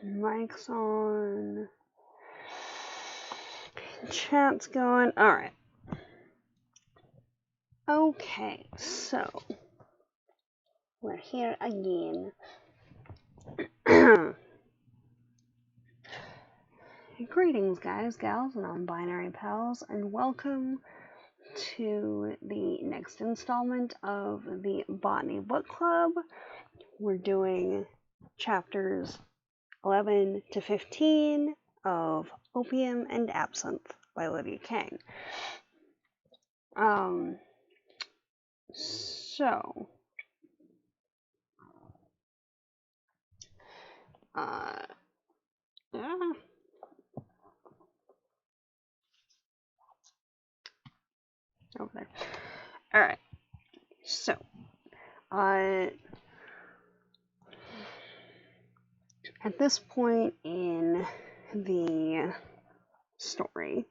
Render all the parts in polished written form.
Mic's on. Chat's going. Alright. Okay, so we're here again. Greetings, guys, gals, and non-binary pals, and welcome to the next installment of the Botany Book Club. We're doing chapters 11 to 15 of Opium and Absinthe by Lydia Kang. So, yeah. Over there. Alright, so, at this point in the story,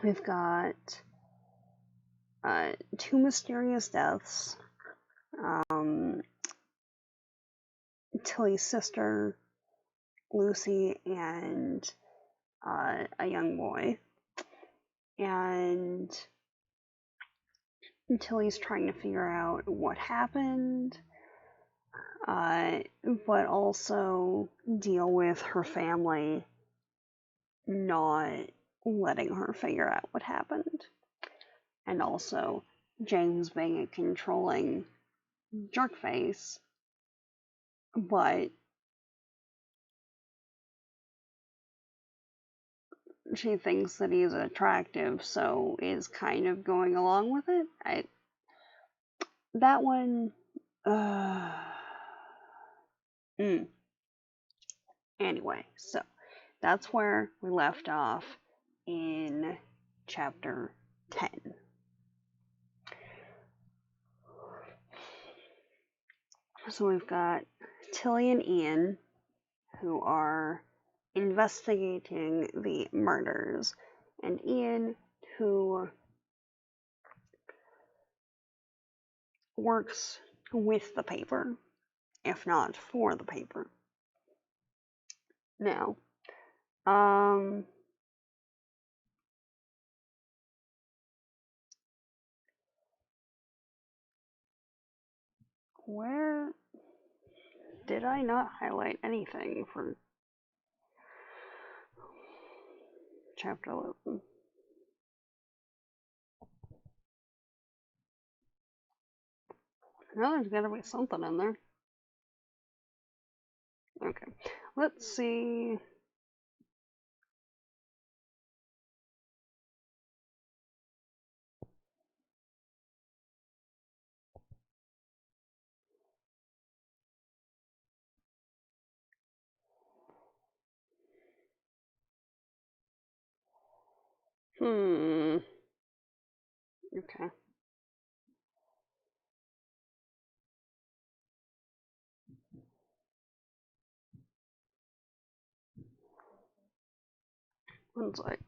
we've got two mysterious deaths. Tilly's sister, Lucy, and a young boy. And Tilly's trying to figure out what happened, but also deal with her family not letting her figure out what happened. And also James being a controlling jerkface, but she thinks that he's attractive, so is kind of going along with it. That one, Anyway, so that's where we left off in chapter 10. So we've got Tilly and Ian, who are investigating the murders, and Ian, who works with the paper, if not for the paper. Now, where did I not highlight anything for chapter 11? Well, there's gotta be something in there. Okay, let's see. Okay. One sec.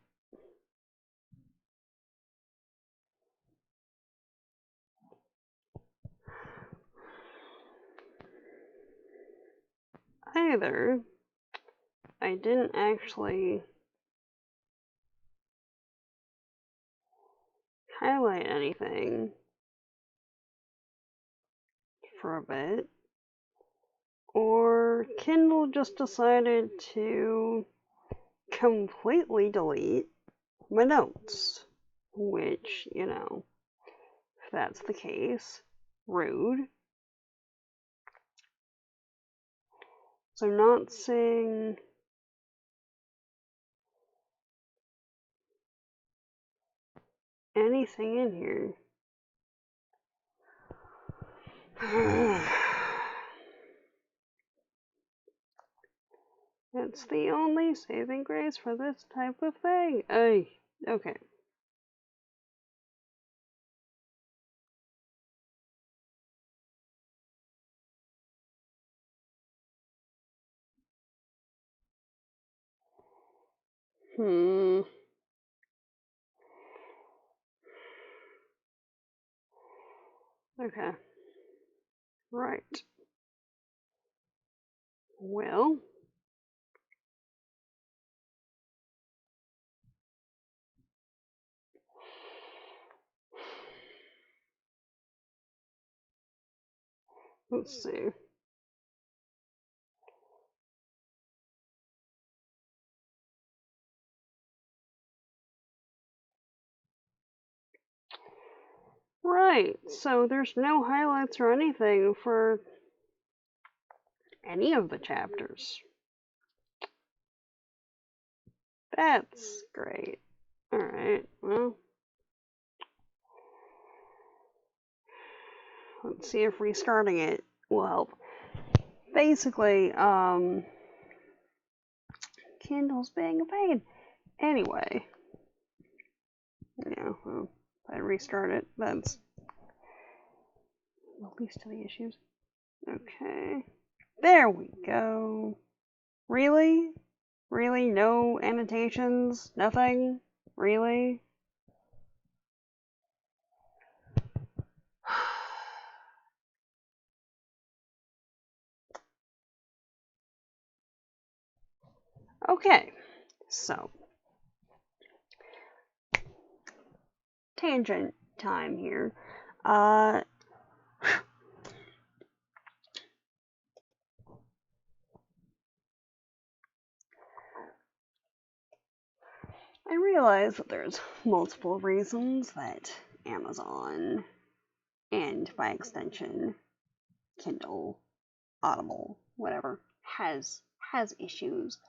Either I didn't actually highlight anything for a bit, or Kindle just decided to completely delete my notes, which, if that's the case, rude. So I'm not seeing anything in here. It's the only saving grace for this type of thing. Okay. Okay. Right. Well, let's see. Right, so there's no highlights or anything for any of the chapters. That's great. Alright, well, let's see if restarting it will help. Basically, Kindle's being a pain. Anyway, yeah, well, if I restart it, that's the least of the issues. Okay, there we go. Really? Really? No annotations? Nothing? Really? Okay, so tangent time here. I realize that there's multiple reasons that Amazon, and by extension Kindle, Audible, whatever, has issues.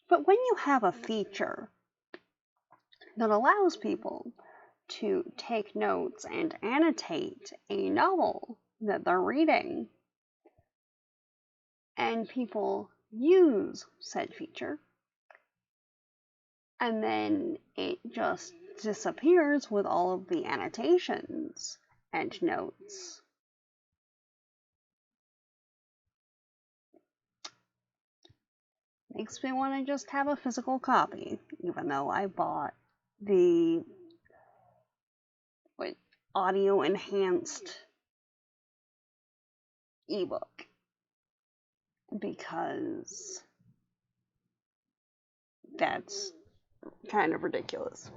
But when you have a feature that allows people to take notes and annotate a novel that they're reading, and people use said feature, and then it just disappears with all of the annotations and notes, makes me want to just have a physical copy, even though I bought the audio enhanced ebook, because that's kind of ridiculous.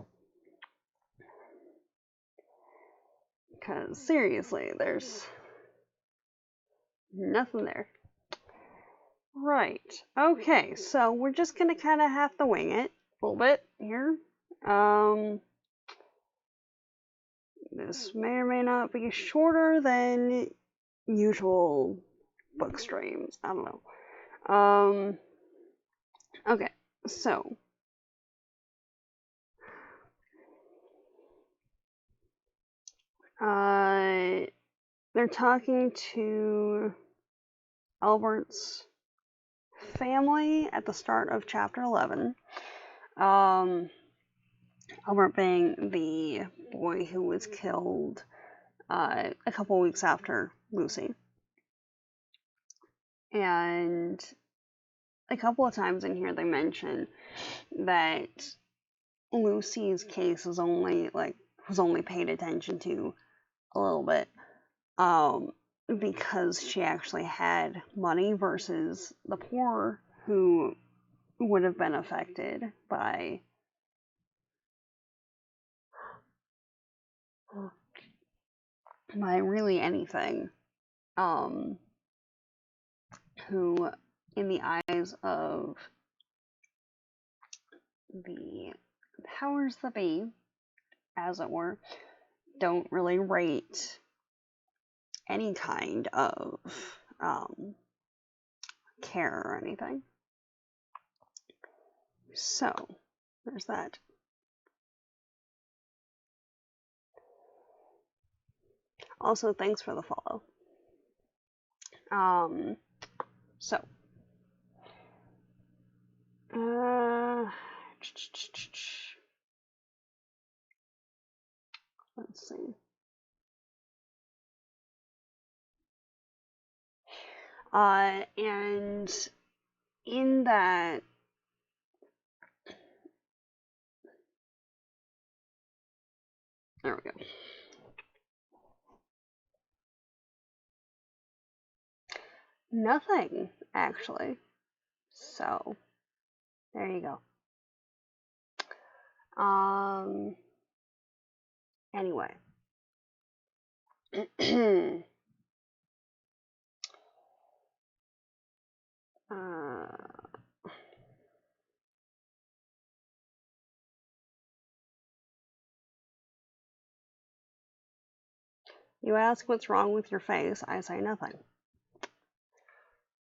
Because seriously, there's nothing there. Right. Okay, so we're just gonna kind of have to wing it a little bit here. This may or may not be shorter than usual book streams. I don't know. Okay, so they're talking to Albert's family at the start of chapter 11. Albert being the boy who was killed a couple weeks after Lucy. And a couple of times in here they mention that Lucy's case was only paid attention to a little bit, because she actually had money versus the poor who would have been affected by really anything, who, in the eyes of the powers that be, as it were, don't really rate any kind of care or anything. So, there's that. Also, thanks for the follow. So, let's see. And in that, there we go. Nothing, actually. So, there you go. Anyway. You ask what's wrong with your face, I say nothing.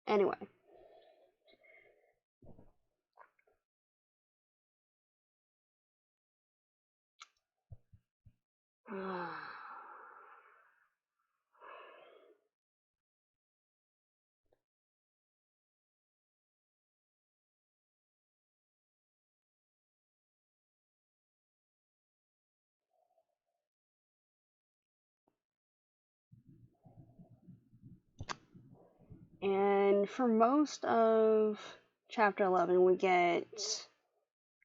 Anyway. And for most of chapter 11, we get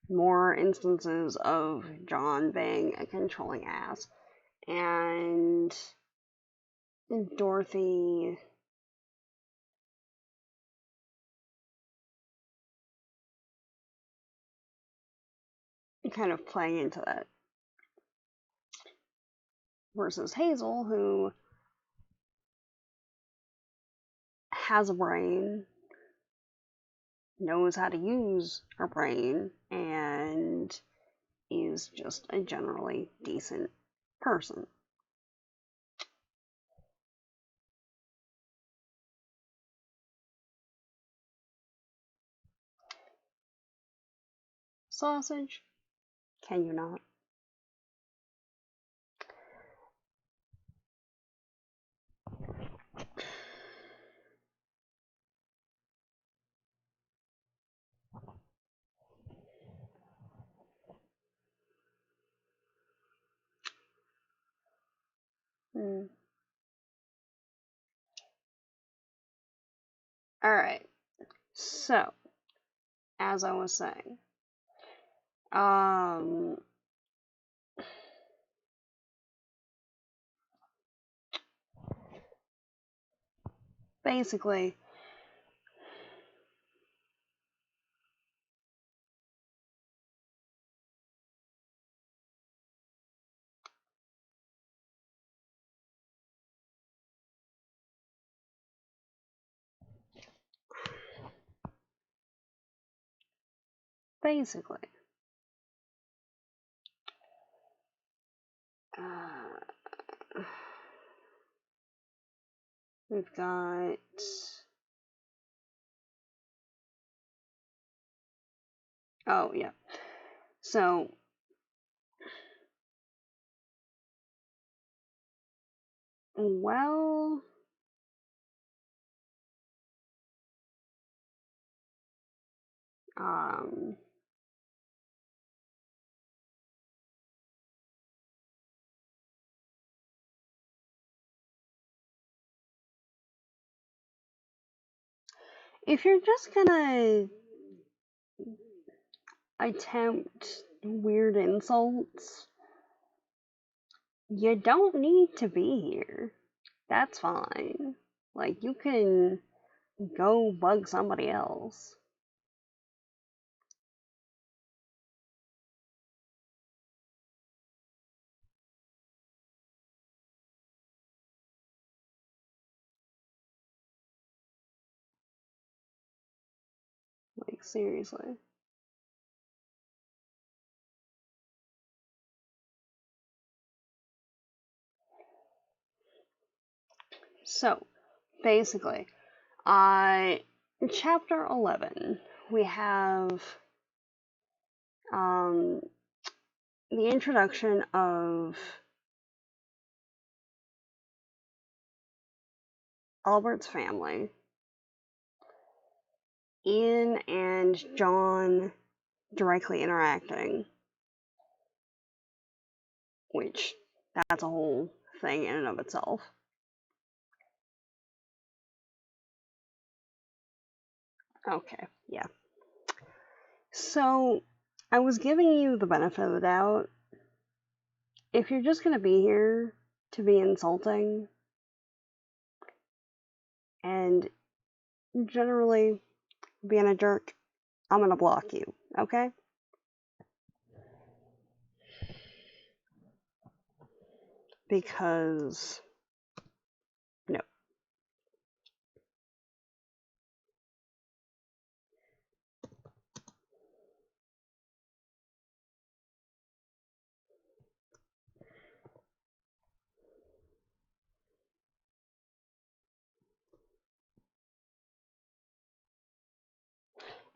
more instances of John being a controlling ass. And Dorothy kind of playing into that. Versus Hazel, who has a brain, knows how to use her brain, and is just a generally decent person. Sausage? Can you not? Alright. So, as I was saying, basically, we've got oh yeah. So well, if you're just gonna attempt weird insults, you don't need to be here. That's fine. Like, you can go bug somebody else. Like, seriously. So, basically, chapter 11, we have the introduction of Albert's family, Ian and John directly interacting, which that's a whole thing in and of itself. Okay, yeah. So, I was giving you the benefit of the doubt. If you're just going to be here to be insulting, and generally being a jerk, I'm gonna block you, okay? Because, no.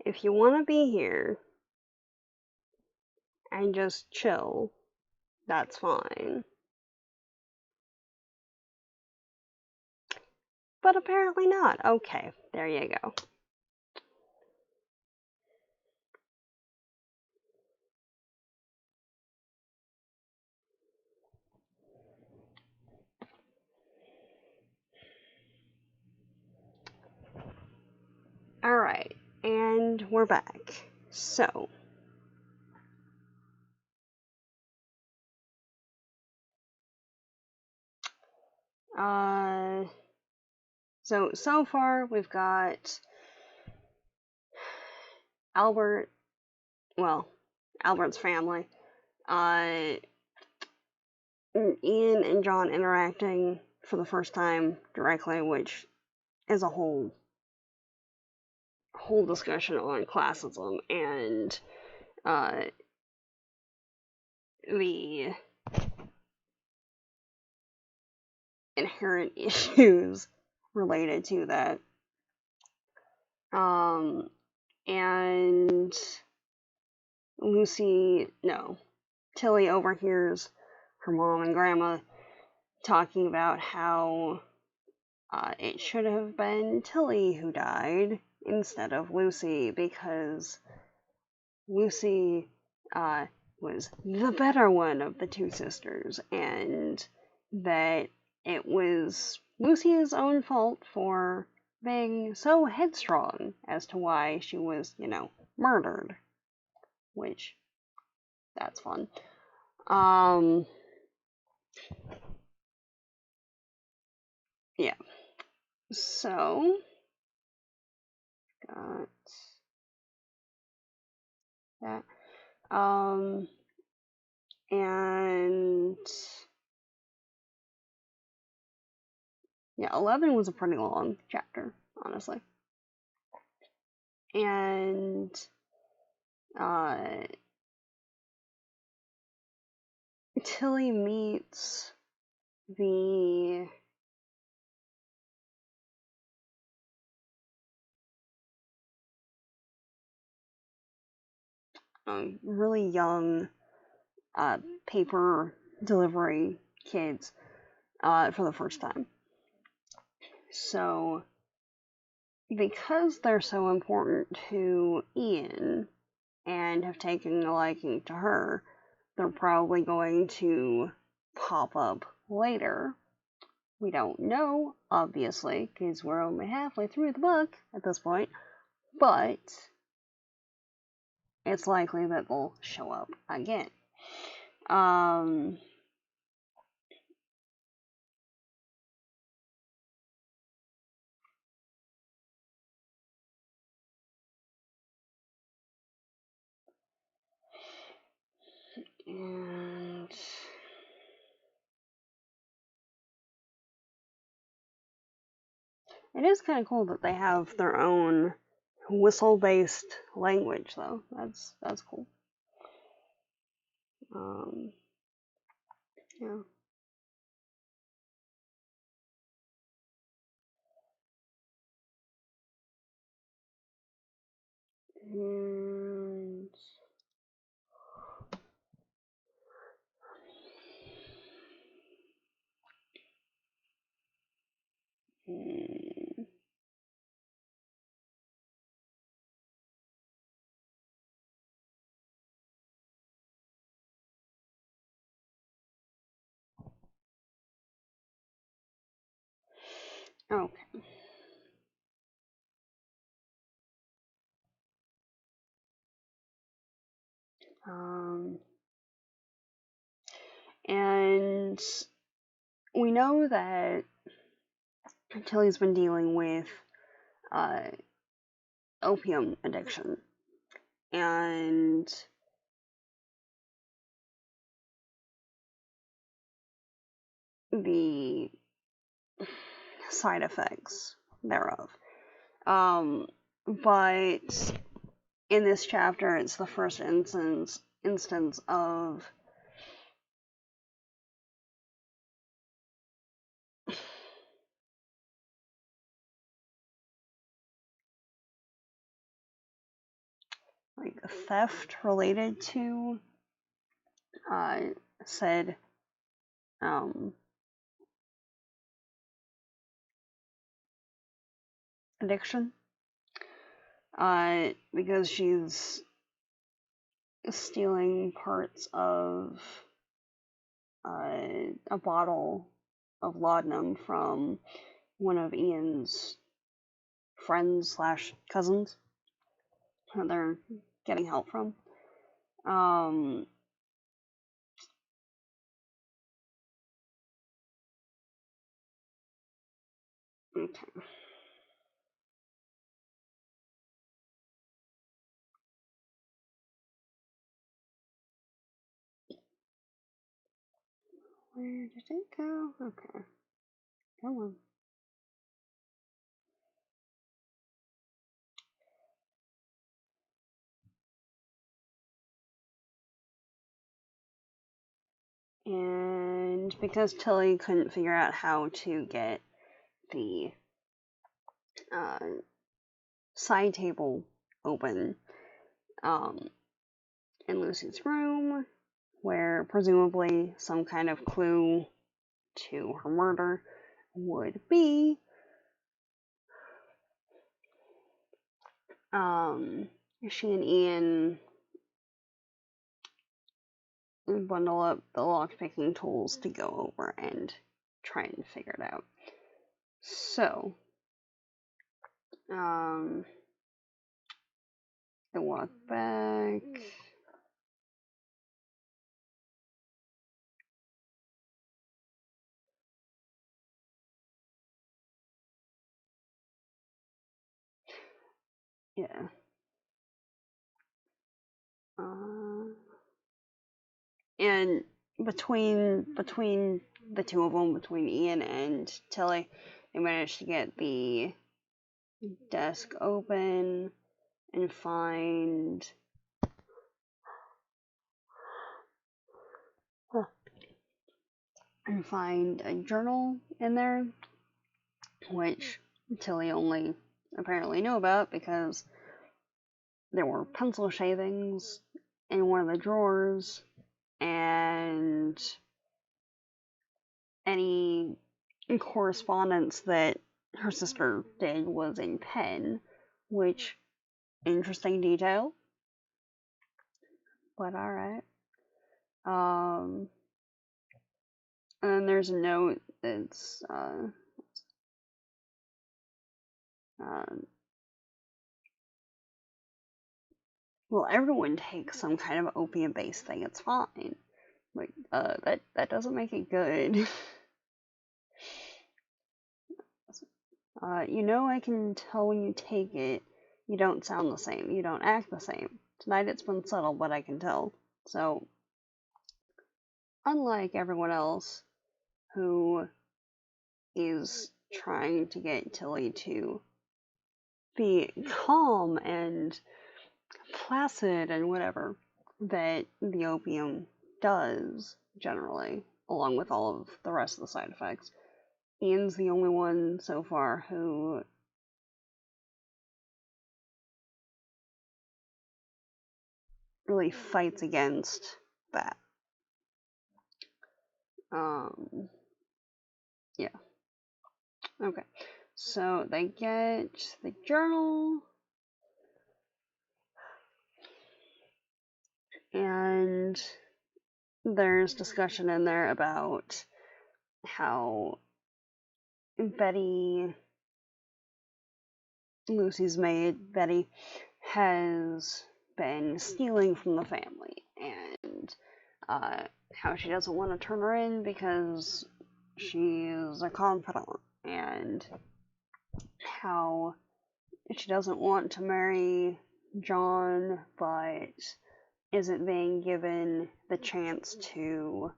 If you want to be here and just chill, that's fine. But apparently not. Okay, there you go. Alright, and we're back. So, so far we've got Albert, well, Albert's family, uh, Ian and John interacting for the first time directly, which is a whole discussion on classism and the inherent issues related to that. And Tilly overhears her mom and grandma talking about how it should have been Tilly who died instead of Lucy, because Lucy was the better one of the two sisters, and that it was Lucy's own fault for being so headstrong as to why she was, murdered. Which, that's fun. Yeah. So, got that. And yeah, 11 was a pretty long chapter, honestly. And Tilly meets the really young paper delivery kids for the first time. So, because they're so important to Ian and have taken a liking to her, they're probably going to pop up later. We don't know, obviously, because we're only halfway through the book at this point, but it's likely that they'll show up again. And it is kind of cool that they have their own whistle-based language, though. That's cool. Yeah. And okay. And we know that Tilly's been dealing with opium addiction. And the side effects thereof. But in this chapter, it's the first instance of like theft related to said addiction. Because she's stealing parts of a bottle of laudanum from one of Ian's friends / cousins that they're getting help from. Okay. Where did it go? Okay. Come on. And because Tilly couldn't figure out how to get the side table open in Lucy's room, where presumably some kind of clue to her murder would be, she and Ian bundle up the lockpicking tools to go over and try and figure it out. So, they walk back. Yeah. And between the two of them, between Ian and Tilly, they managed to get the desk open and find a journal in there, which Tilly only apparently knew about because there were pencil shavings in one of the drawers, and any correspondence that her sister did was in pen, which, interesting detail, but alright. And then there's a note that's well, everyone takes some kind of opium-based thing, it's fine. Like, that doesn't make it good. I can tell when you take it, you don't sound the same, you don't act the same. Tonight it's been subtle, but I can tell. So, unlike everyone else who is trying to get Tilly to be calm and placid and whatever that the opium does generally, along with all of the rest of the side effects, Ian's the only one so far who really fights against that. Yeah. Okay. So they get the journal, and there's discussion in there about how Lucy's maid, Betty, has been stealing from the family, and how she doesn't want to turn her in because she's a confidant, and how she doesn't want to marry John, but isn't being given the chance to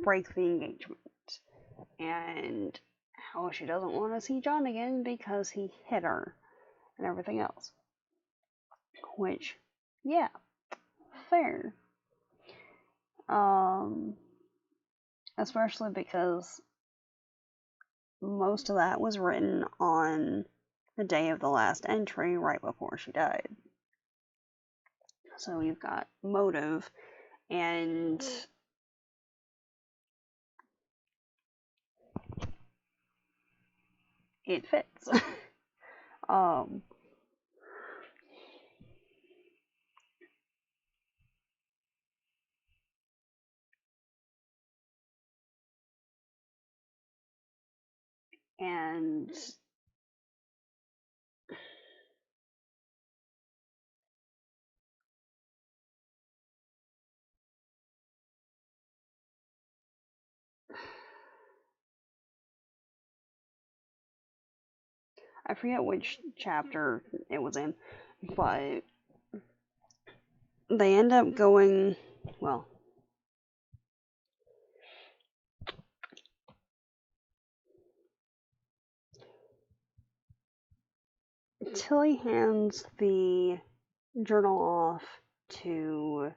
break the engagement, and how she doesn't want to see John again because he hit her and everything else. Which, yeah, fair. Especially because most of that was written on the day of the last entry, right before she died. So you've got motive, and it fits. And I forget which chapter it was in, but they end up going, well, Tilly hands the journal off to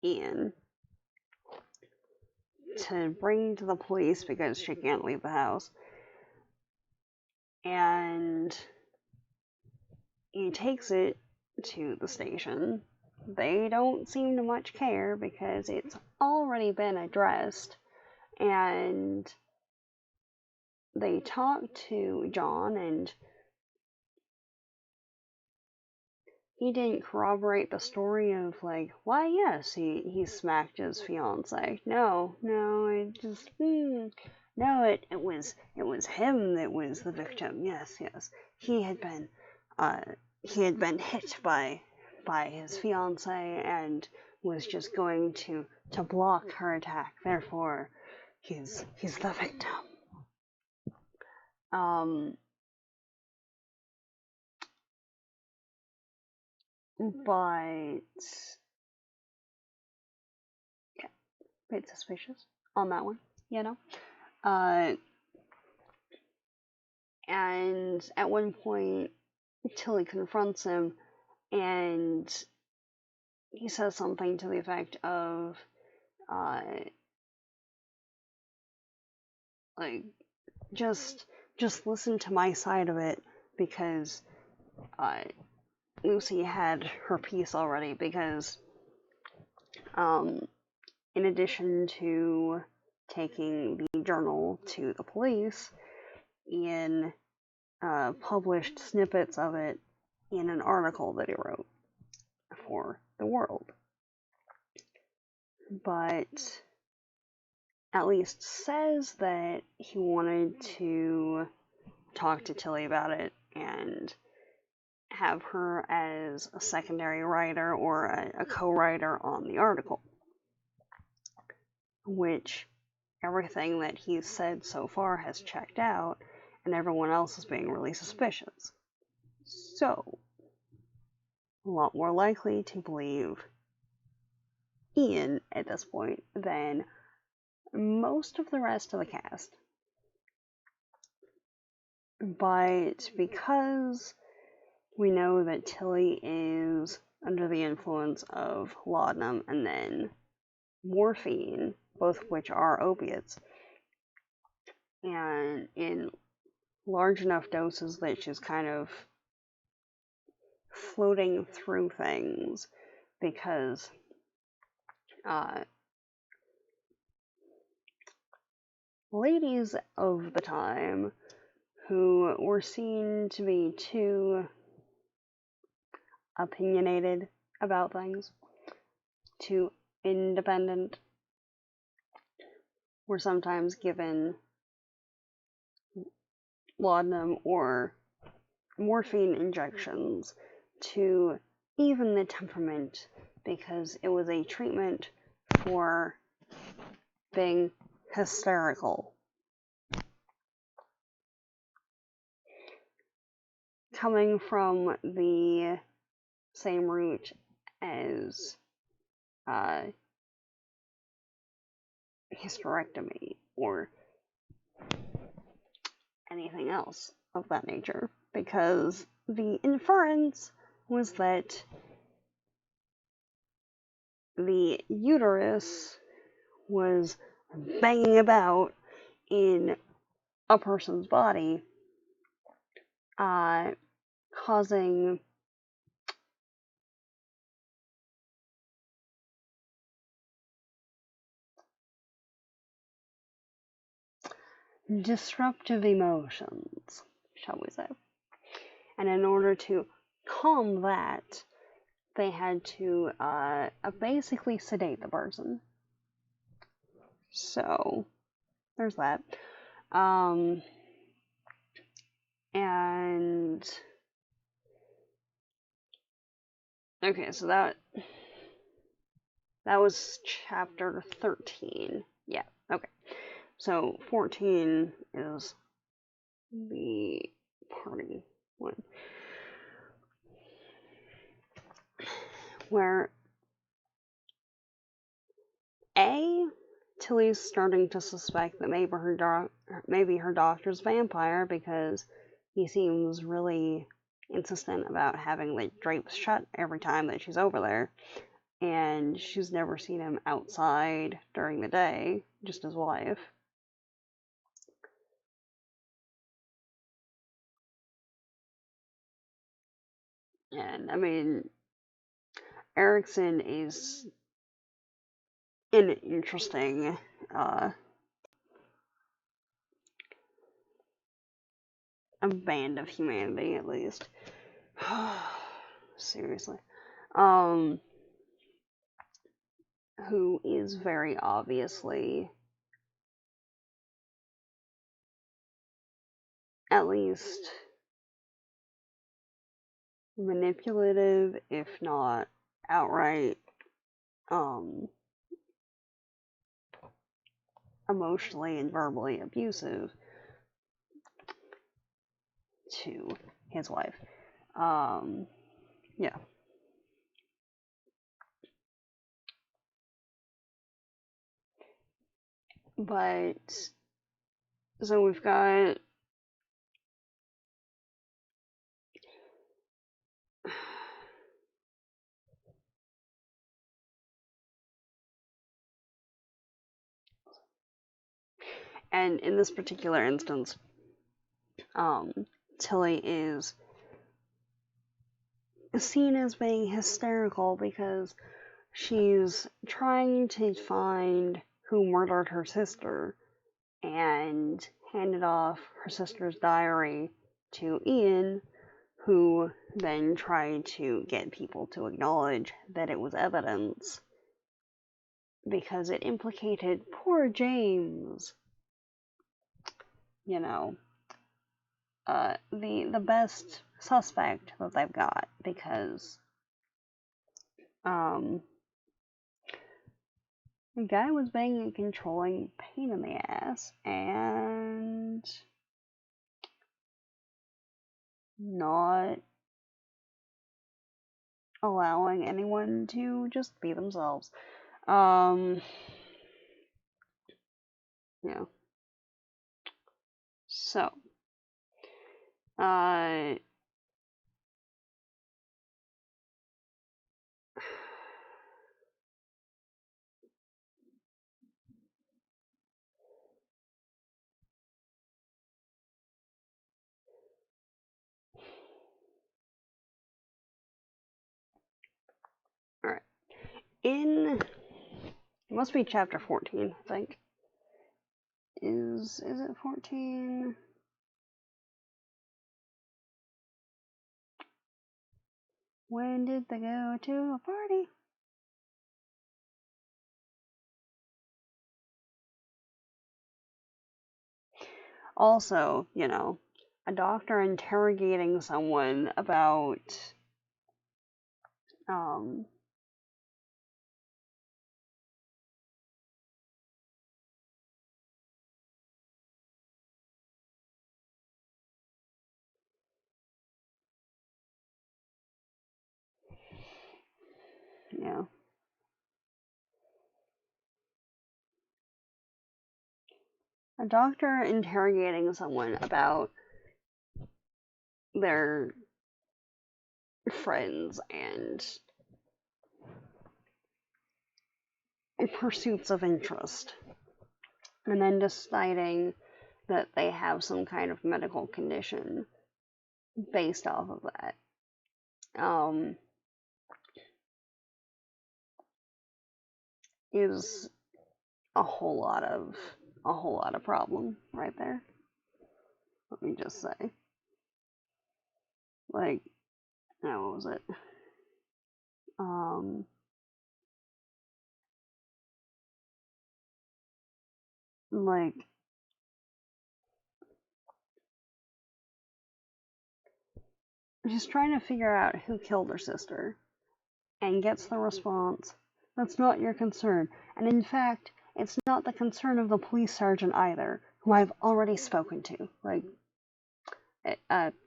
Ian to bring to the police because she can't leave the house. And he takes it to the station. They don't seem to much care because it's already been addressed. And they talk to John, and he didn't corroborate the story of, like, why, yes, he smacked his fiance. No, it just, no, it was him that was the victim. Yes. He had been hit by his fiance and was just going to block her attack. Therefore, he's the victim. But yeah, bit suspicious on that one, you know. And at one point, Tilly confronts him, and he says something to the effect of, like, just listen to my side of it, because Lucy had her piece already, because in addition to taking the journal to the police, Ian published snippets of it in an article that he wrote for the World. But at least says that he wanted to talk to Tilly about it and have her as a secondary writer or a co-writer on the article. Which everything that he's said so far has checked out, and everyone else is being really suspicious. So, a lot more likely to believe Ian at this point than most of the rest of the cast. But because we know that Tilly is under the influence of laudanum and then morphine, both of which are opiates, and in large enough doses that she's kind of floating through things, because ladies of the time who were seen to be too opinionated about things, too independent, were sometimes given laudanum or morphine injections to even the temperament, because it was a treatment for being hysterical. coming from the same root as hysterectomy or anything else of that nature, because the inference was that the uterus was banging about in a person's body, causing disruptive emotions, shall we say. And in order to calm that, they had to basically sedate the person. So, there's that. And okay, so that was chapter 13. Yeah, okay. So 14 is the party one, where Tilly's starting to suspect that maybe her doctor's vampire, because he seems really insistent about having the drapes shut every time that she's over there, and she's never seen him outside during the day, just his wife. And I mean, Erickson is an interesting a band of humanity, at least. Seriously. Who is very obviously, at least, manipulative, if not outright emotionally and verbally abusive to his wife. Yeah. But so we've got and in this particular instance, Tilly is seen as being hysterical because she's trying to find who murdered her sister and handed off her sister's diary to Ian, who then tried to get people to acknowledge that it was evidence because it implicated poor James. You know, the best suspect that they've got, because the guy was being a controlling pain in the ass and not allowing anyone to just be themselves. Yeah. So, alright. It must be chapter 14, I think. Is it 14? When did they go to a party? Also, a doctor interrogating someone about Yeah. A doctor interrogating someone about their friends and pursuits of interest, and then deciding that they have some kind of medical condition based off of that. Is a whole lot of problem right there. Let me just say. Like, now what was it? Like, she's trying to figure out who killed her sister, and gets the response, "That's not your concern." And in fact, it's not the concern of the police sergeant either, who I've already spoken to. Like,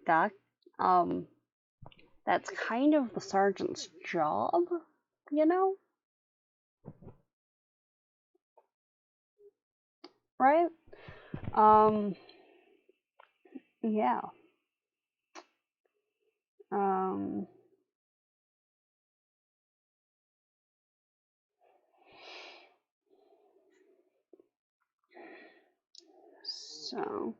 Doc, that's kind of the sergeant's job, you know? Right? Yeah. So,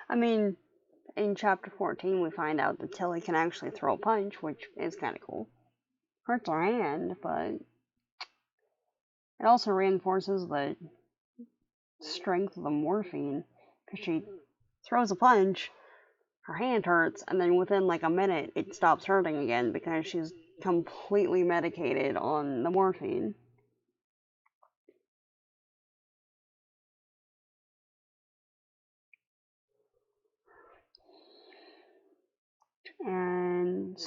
I mean, in chapter 14, we find out that Tilly can actually throw a punch, which is kind of cool. Hurts her hand, but it also reinforces the strength of the morphine, because she throws a punch, her hand hurts, and then within like a minute, it stops hurting again because she's completely medicated on the morphine. And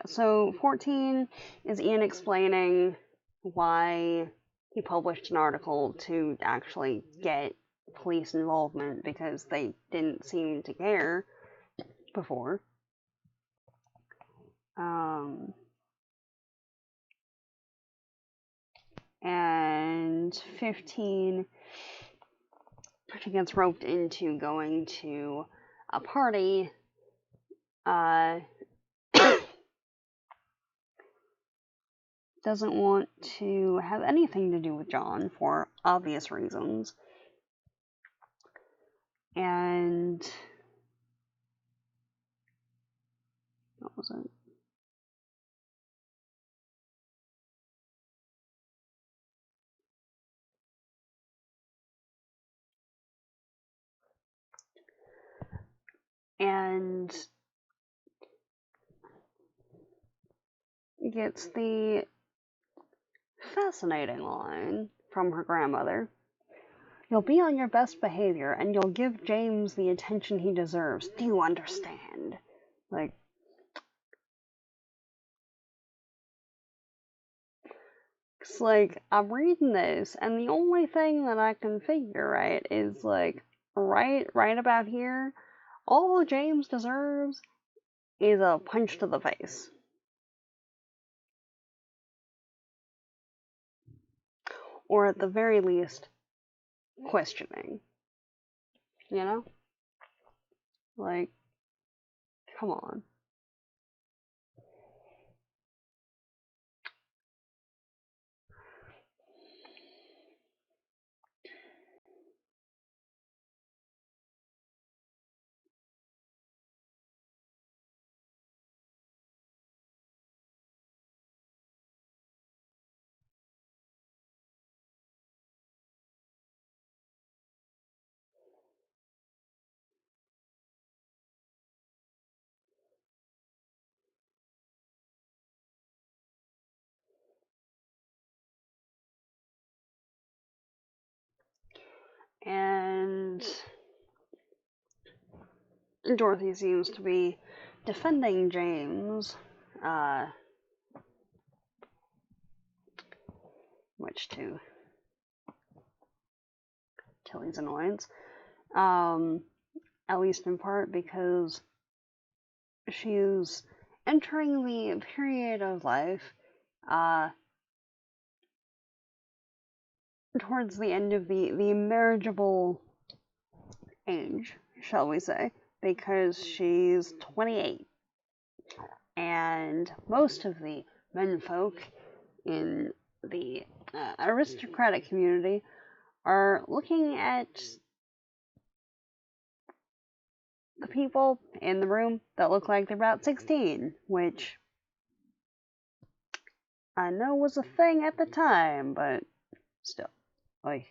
so 14 is Ian explaining why he published an article to actually get police involvement, because they didn't seem to care before. And 15, she gets roped into going to a party. Doesn't want to have anything to do with John for obvious reasons. And what was it? And gets the fascinating line from her grandmother: "You'll be on your best behavior, and you'll give James the attention he deserves. Do you understand?" Like, it's like, I'm reading this, and the only thing that I can figure, right, is like, right about here, all James deserves is a punch to the face. Or at the very least, questioning. You know? Like, come on. And Dorothy seems to be defending James, which to Tilly's annoyance. At least in part because she's entering the period of life towards the end of the marriageable age, shall we say, because she's 28. And most of the menfolk in the aristocratic community are looking at the people in the room that look like they're about 16, which I know was a thing at the time, but still, like,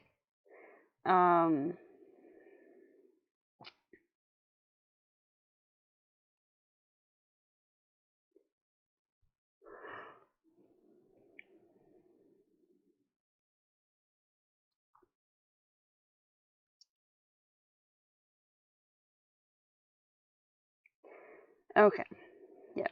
okay, yeah.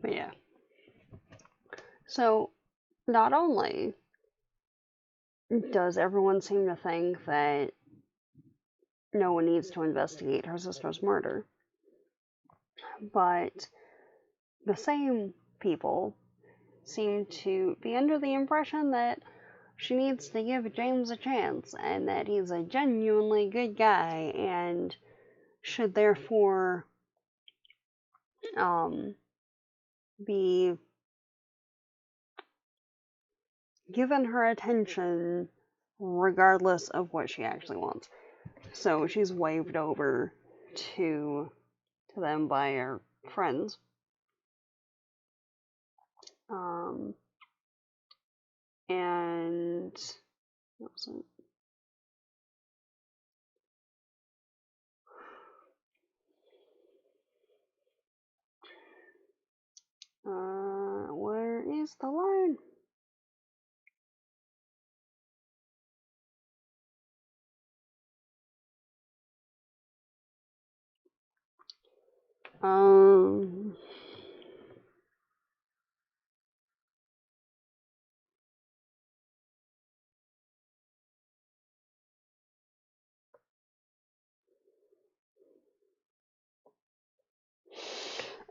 But yeah. So, not only does everyone seem to think that no one needs to investigate her sister's murder, but the same people seem to be under the impression that she needs to give James a chance and that he's a genuinely good guy and should therefore be given her attention regardless of what she actually wants. So she's waved over to them by her friends. And what was it? Where is the line?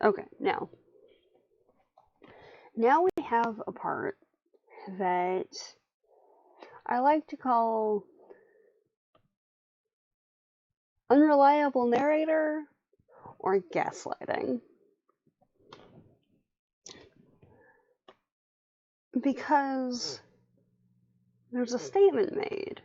Okay, now we have a part that I like to call unreliable narrator or gaslighting. Because there's a statement made.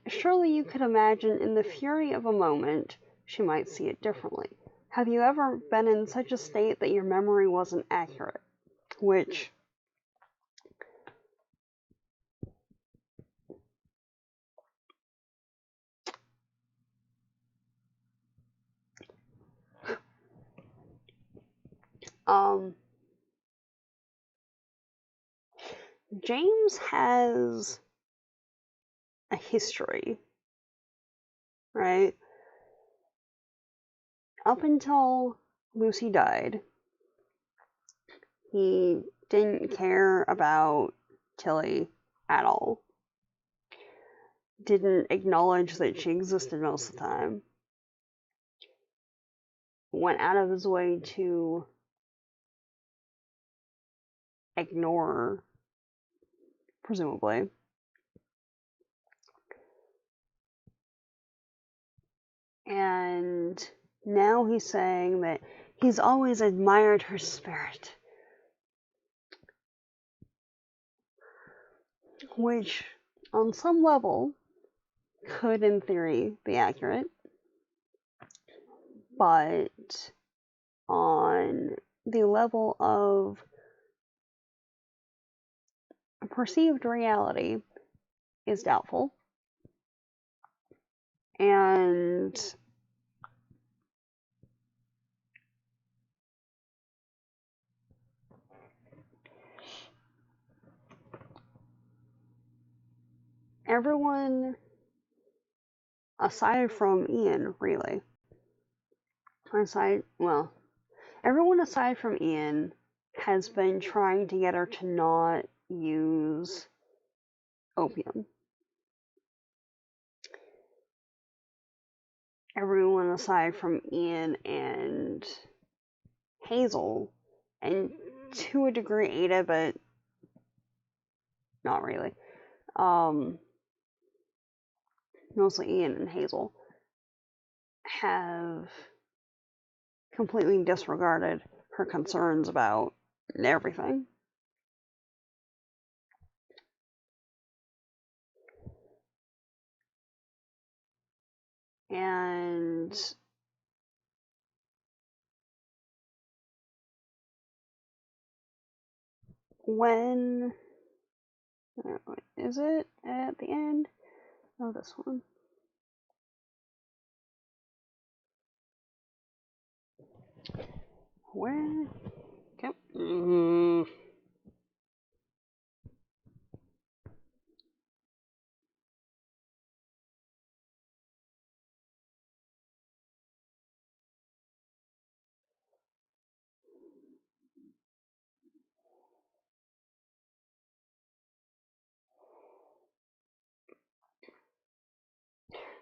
Surely you could imagine in the fury of a moment, she might see it differently. Have you ever been in such a state that your memory wasn't accurate? Which James has a history, right? Up until Lucy died, he didn't care about Tilly at all. Didn't acknowledge that she existed most of the time. Went out of his way to ignore her, presumably. And now he's saying that he's always admired her spirit. Which, on some level, could in theory be accurate. But on the level of perceived reality, is doubtful. And everyone, aside from Ian, really, everyone aside from Ian has been trying to get her to not use opium. Everyone aside from Ian and Hazel, and to a degree Ada, but not really. Mostly Ian and Hazel have completely disregarded her concerns about everything. And when is it at the end? Oh, this one. Where? Okay.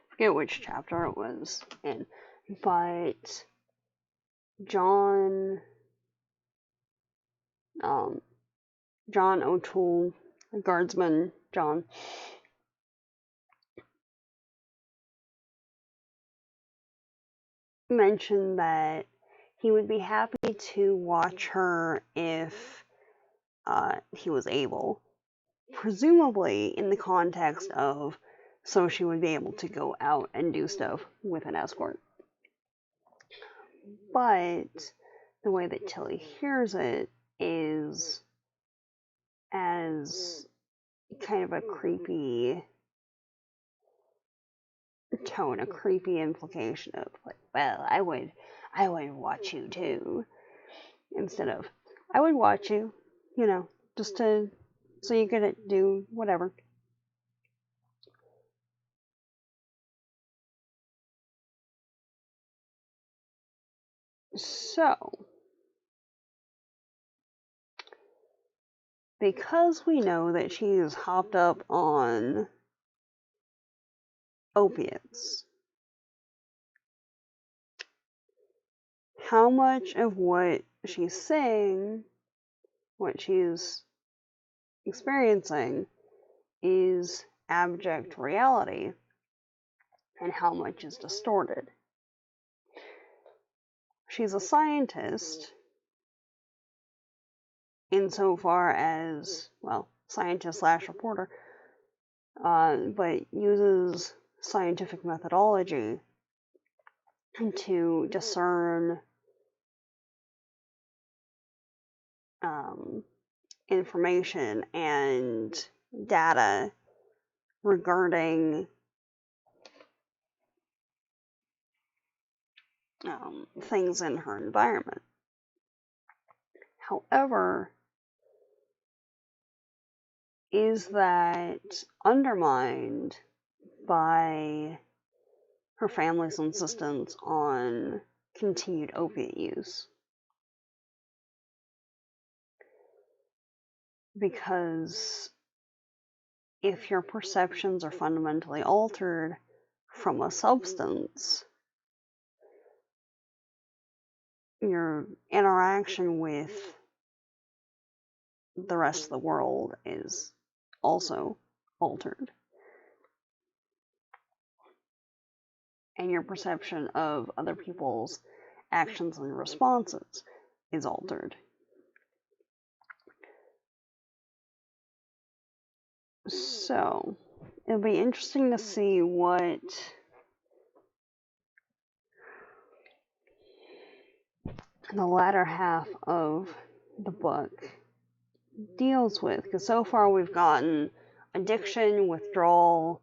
Forget which chapter it was in, but John O'Toole, guardsman John, mentioned that he would be happy to watch her if he was able, presumably in the context of so she would be able to go out and do stuff with an escort. But the way that Tilly hears it is as kind of a creepy tone, a creepy implication of like, well, I would watch you too, instead of I would watch you, just to so you could do whatever. So, because we know that she's hopped up on opiates, how much of what she's saying, what she's experiencing, is abject reality, and how much is distorted? She's a scientist, insofar as, well, scientist slash reporter, but uses scientific methodology to discern information and data regarding things in her environment. However, is that undermined by her family's insistence on continued opiate use? Because if your perceptions are fundamentally altered from a substance, your interaction with the rest of the world is also altered. And your perception of other people's actions and responses is altered. So, it'll be interesting to see what the latter half of the book deals with, because so far we've gotten addiction, withdrawal,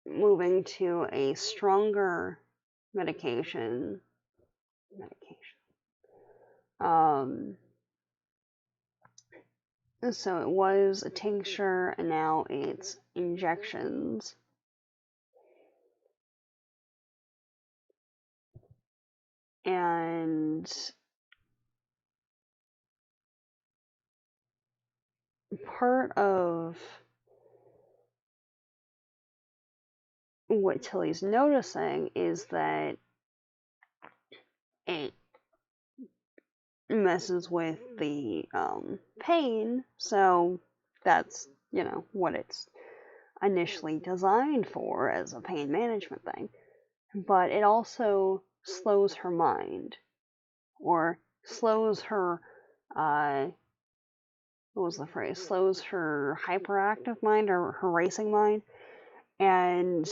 moving to a stronger medication. So it was a tincture, and now it's injections. And part of what Tilly's noticing is that it messes with the pain, so that's, what it's initially designed for as a pain management thing. But it also slows her mind, or slows her, what was the phrase? Slows her hyperactive mind, or her racing mind. And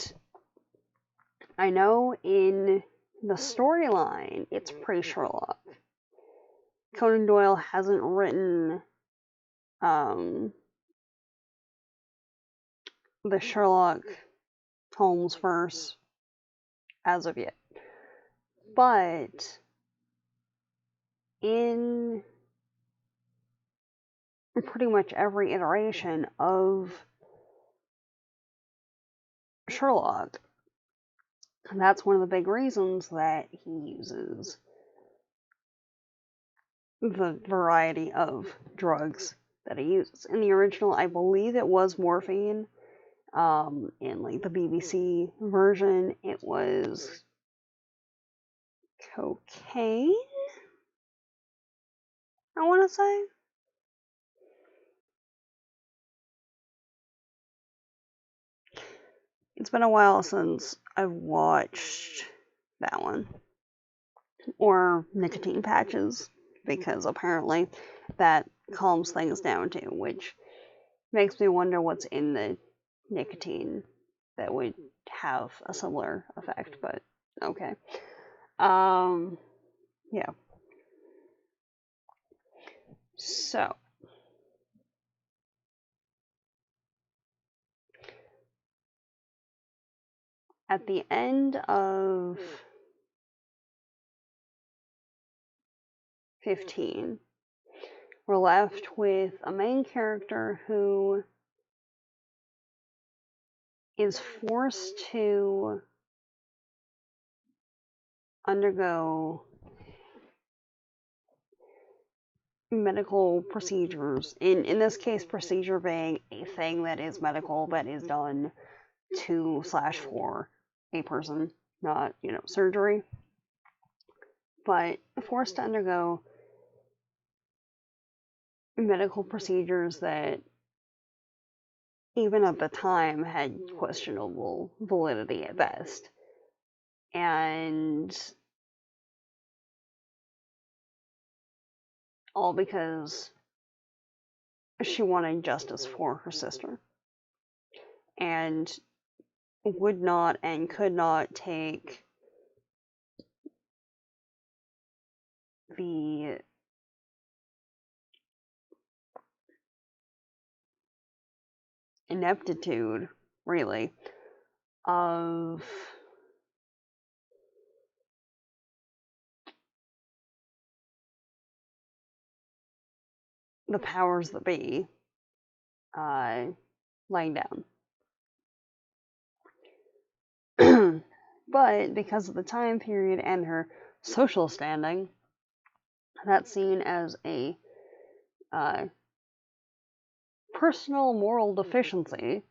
I know in the storyline, it's pre-Sherlock. Conan Doyle hasn't written the Sherlock Holmes verse as of yet. But in pretty much every iteration of Sherlock, that's one of the big reasons that he uses the variety of drugs that he uses. In the original, I believe it was morphine. In like the BBC version, it was cocaine, I want to say. It's been a while since I've watched that one. Or nicotine patches, because apparently that calms things down too, which makes me wonder what's in the nicotine that would have a similar effect, but okay. Yeah. So, at the end of 15, we're left with a main character who is forced to undergo medical procedures. In this case, procedure being a thing that is medical, that is done to/for a person, not, surgery. But forced to undergo medical procedures that even at the time had questionable validity at best. And all because she wanted justice for her sister. And would not and could not take the ineptitude, really, of the powers that be laying down. But because of the time period and her social standing, that's seen as a personal moral deficiency,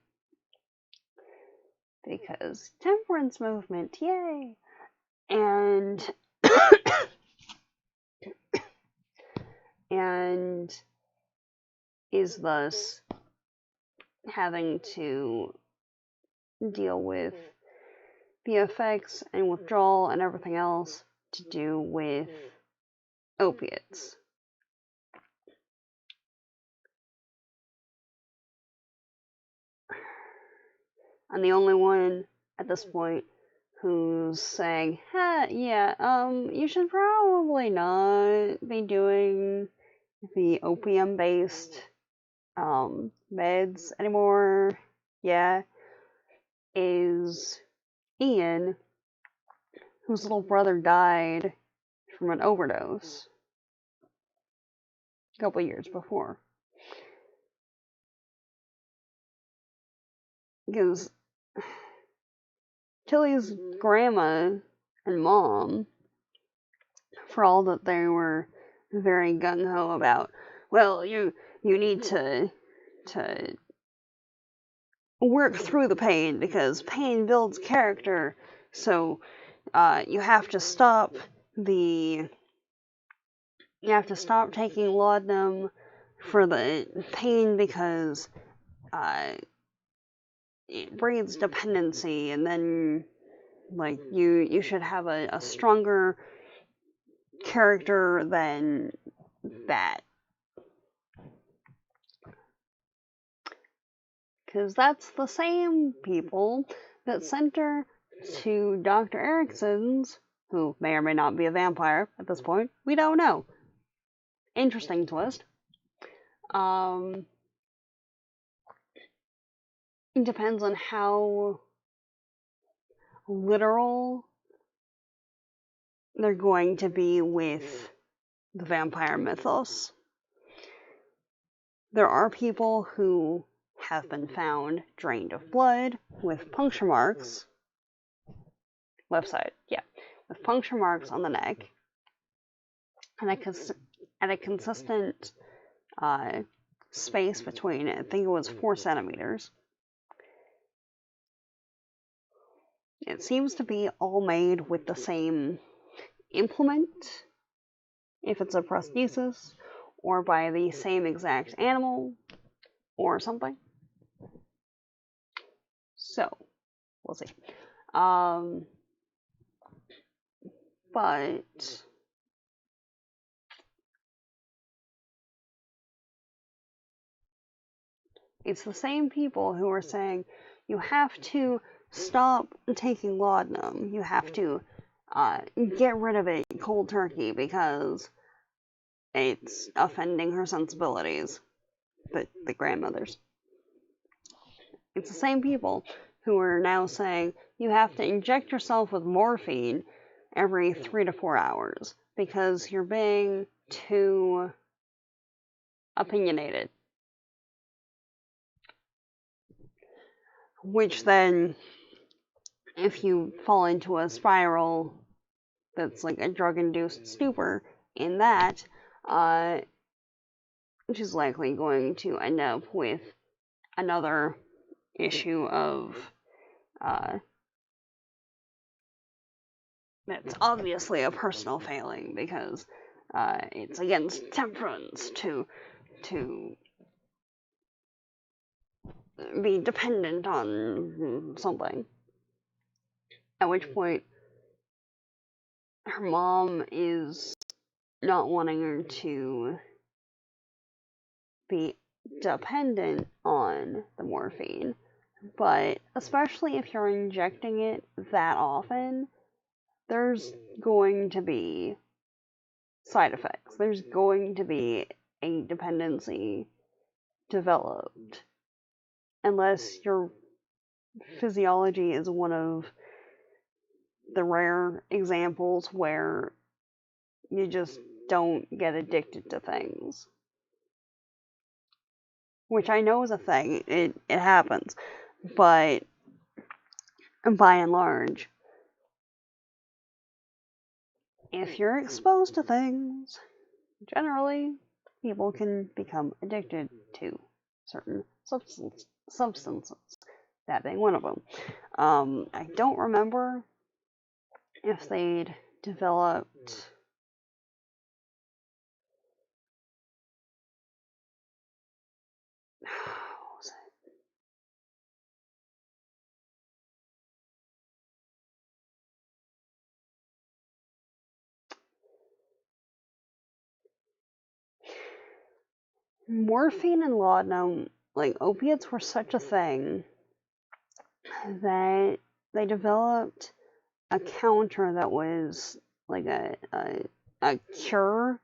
because temperance movement, yay! And and is thus having to deal with the effects and withdrawal and everything else to do with opiates. I'm the only one at this point who's saying, you should probably not be doing the opium-based meds anymore, yeah, is Ian, whose little brother died from an overdose a couple years before. Because Tilly's grandma and mom, for all that they were very gung-ho about, well, you need to work through the pain because pain builds character, so you have to stop taking laudanum for the pain because it breeds dependency, and then like you should have a stronger character than that. Because that's the same people that sent her to Dr. Erickson's, who may or may not be a vampire at this point. We don't know. Interesting twist. It depends on how literal they're going to be with the vampire mythos. There are people who have been found drained of blood with puncture marks. Left side, yeah. With puncture marks on the neck. And at a consistent space between, I think it was 4 centimeters. It seems to be all made with the same implement, if it's a prosthesis, or by the same exact animal, or something. So, we'll see. But it's the same people who are saying, you have to stop taking laudanum. You have to get rid of it cold turkey because it's offending her sensibilities. But the grandmothers. It's the same people who are now saying, you have to inject yourself with morphine every 3 to 4 hours because you're being too opinionated. Which then, if you fall into a spiral that's like a drug-induced stupor in that, which is likely going to end up with another issue of that's obviously a personal failing because it's against temperance to be dependent on something. At which point, her mom is not wanting her to be dependent on the morphine, but especially if you're injecting it that often, there's going to be side effects. There's going to be a dependency developed. Unless your physiology is one of the rare examples where you just don't get addicted to things. Which I know is a thing. It happens. But by and large, if you're exposed to things, generally, people can become addicted to certain substances, that being one of them. I don't remember if they'd developed what was it? Morphine and laudanum, like opiates were such a thing that they developed a counter that was like a cure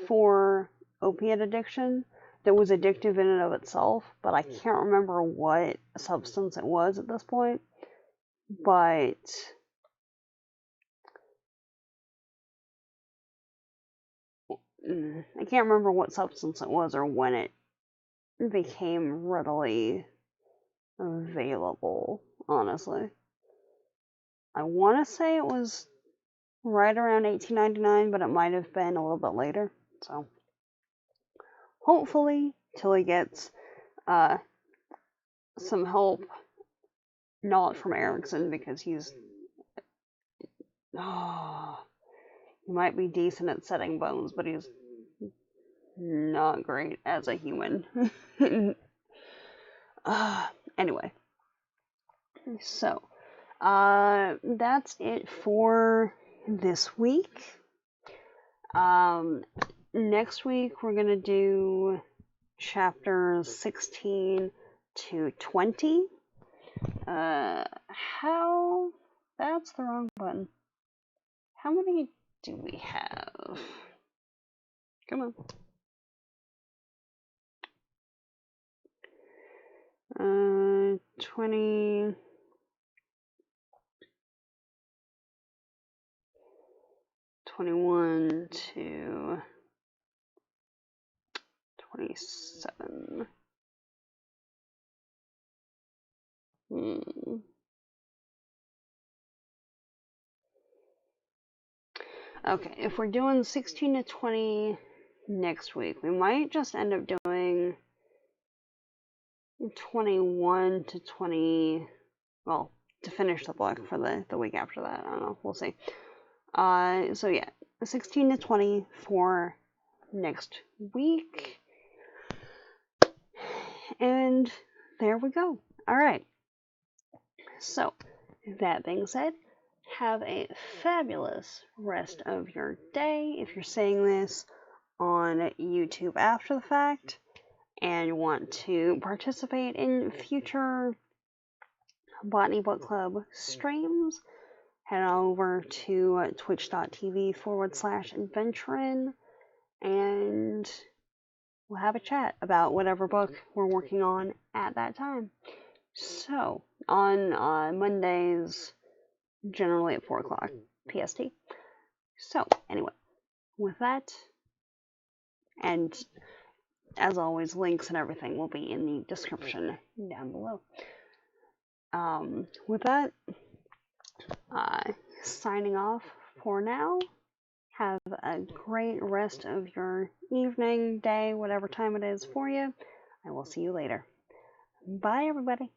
for opiate addiction that was addictive in and of itself, but I can't remember what substance it was at this point. But I can't remember what substance it was or when it became readily available, honestly. I want to say it was right around 1899, but it might have been a little bit later. So hopefully, Tilly gets some help, not from Erickson, because he might be decent at setting bones, but he's not great as a human. Anyway, so that's it for this week. Next week we're gonna do chapters 16 to 20. That's the wrong button. How many do we have? Come on. 20. 21 to 27. Okay, if we're doing 16 to 20 next week, we might just end up doing 21 to 20, well, to finish the book for the week after that. I don't know, we'll see. So yeah, 16 to 20 for next week. And there we go. Alright. So, that being said, have a fabulous rest of your day. If you're seeing this on YouTube after the fact and want to participate in future Botany Book Club streams, head on over to twitch.tv/adventurin and we'll have a chat about whatever book we're working on at that time. So, on Mondays, generally at 4 o'clock PST. So, anyway, with that, and as always, links and everything will be in the description down below. With that, signing off for now. Have a great rest of your evening, day, whatever time it is for you. I will see you later. Bye, everybody.